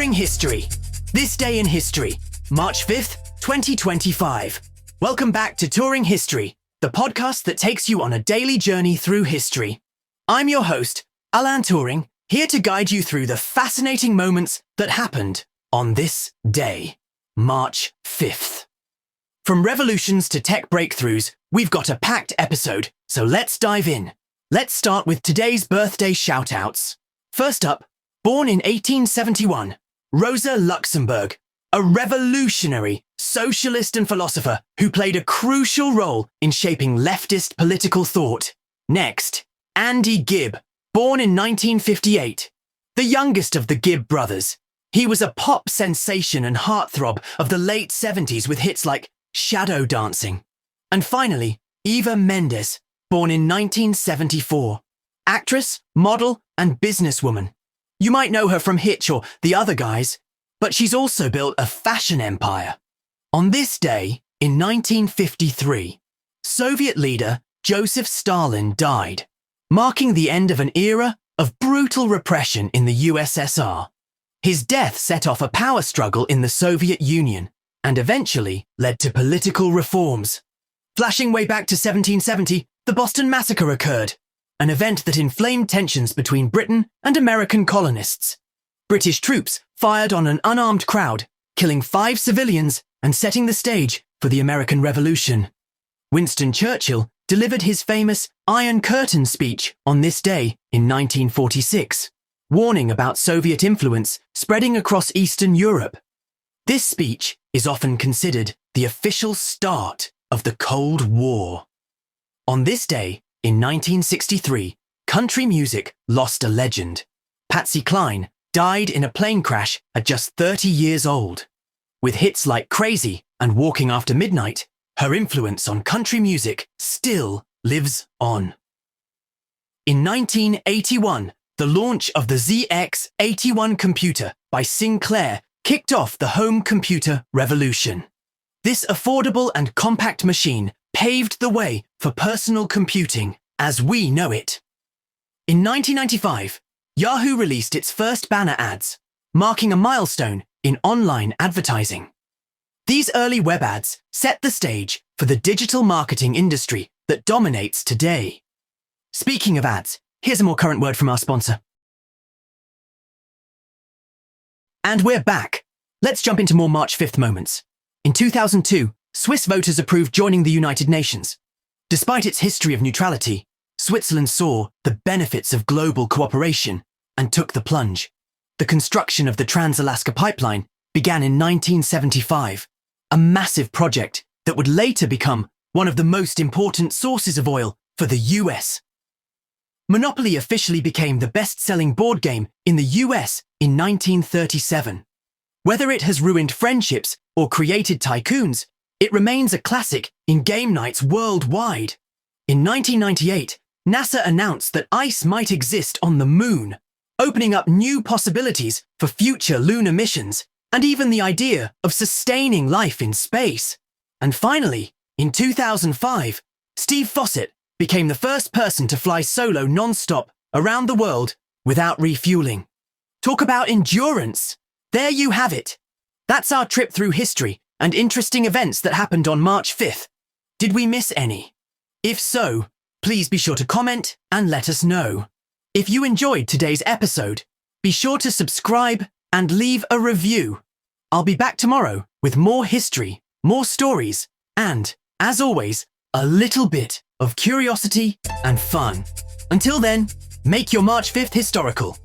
Touring History. This day in history, March 5th, 2025. Welcome back to Touring History, the podcast that takes you on a daily journey through history. I'm your host, Alain Touring, here to guide you through the fascinating moments that happened on this day, March 5th. From revolutions to tech breakthroughs, we've got a packed episode, so let's dive in. Let's start with today's birthday shoutouts. First up, born in 1871, Rosa Luxemburg, a revolutionary socialist and philosopher who played a crucial role in shaping leftist political thought. Next, Andy Gibb, born in 1958, the youngest of the Gibb brothers. He was a pop sensation and heartthrob of the late 70s with hits like Shadow Dancing. And finally, Eva Mendes, born in 1974, actress, model, and businesswoman. You might know her from Hitch or The Other Guys, but she's also built a fashion empire. On this day, in 1953, Soviet leader Joseph Stalin died, marking the end of an era of brutal repression in the USSR. His death set off a power struggle in the Soviet Union and eventually led to political reforms. Flashing way back to 1770, the Boston Massacre occurred, an event that inflamed tensions between Britain and American colonists. British troops fired on an unarmed crowd, killing 5 civilians and setting the stage for the American Revolution. Winston Churchill delivered his famous Iron Curtain speech on this day in 1946, warning about Soviet influence spreading across Eastern Europe. This speech is often considered the official start of the Cold War. On this day, in 1963, country music lost a legend. Patsy Cline died in a plane crash at just 30 years old. With hits like Crazy and Walking After Midnight, her influence on country music still lives on. In 1981, the launch of the ZX81 computer by Sinclair kicked off the home computer revolution. This affordable and compact machine paved the way for personal computing as we know it. In 1995, Yahoo released its first banner ads, marking a milestone in online advertising. These early web ads set the stage for the digital marketing industry that dominates today. Speaking of ads, here's a more current word from our sponsor. And we're back. Let's jump into more March 5th moments. In 2002, Swiss voters approved joining the United Nations. Despite its history of neutrality, Switzerland saw the benefits of global cooperation and took the plunge. The construction of the Trans-Alaska Pipeline began in 1975, a massive project that would later become one of the most important sources of oil for the US. Monopoly officially became the best-selling board game in the US in 1937. Whether it has ruined friendships or created tycoons, it remains a classic in game nights worldwide. In 1998, NASA announced that ice might exist on the moon, opening up new possibilities for future lunar missions and even the idea of sustaining life in space. And finally, in 2005, Steve Fossett became the first person to fly solo non-stop around the world without refueling. Talk about endurance! There you have it. That's our trip through history and interesting events that happened on March 5th. Did we miss any? If so, please be sure to comment and let us know. If you enjoyed today's episode, be sure to subscribe and leave a review. I'll be back tomorrow with more history, more stories, and, as always, a little bit of curiosity and fun. Until then, make your March 5th historical.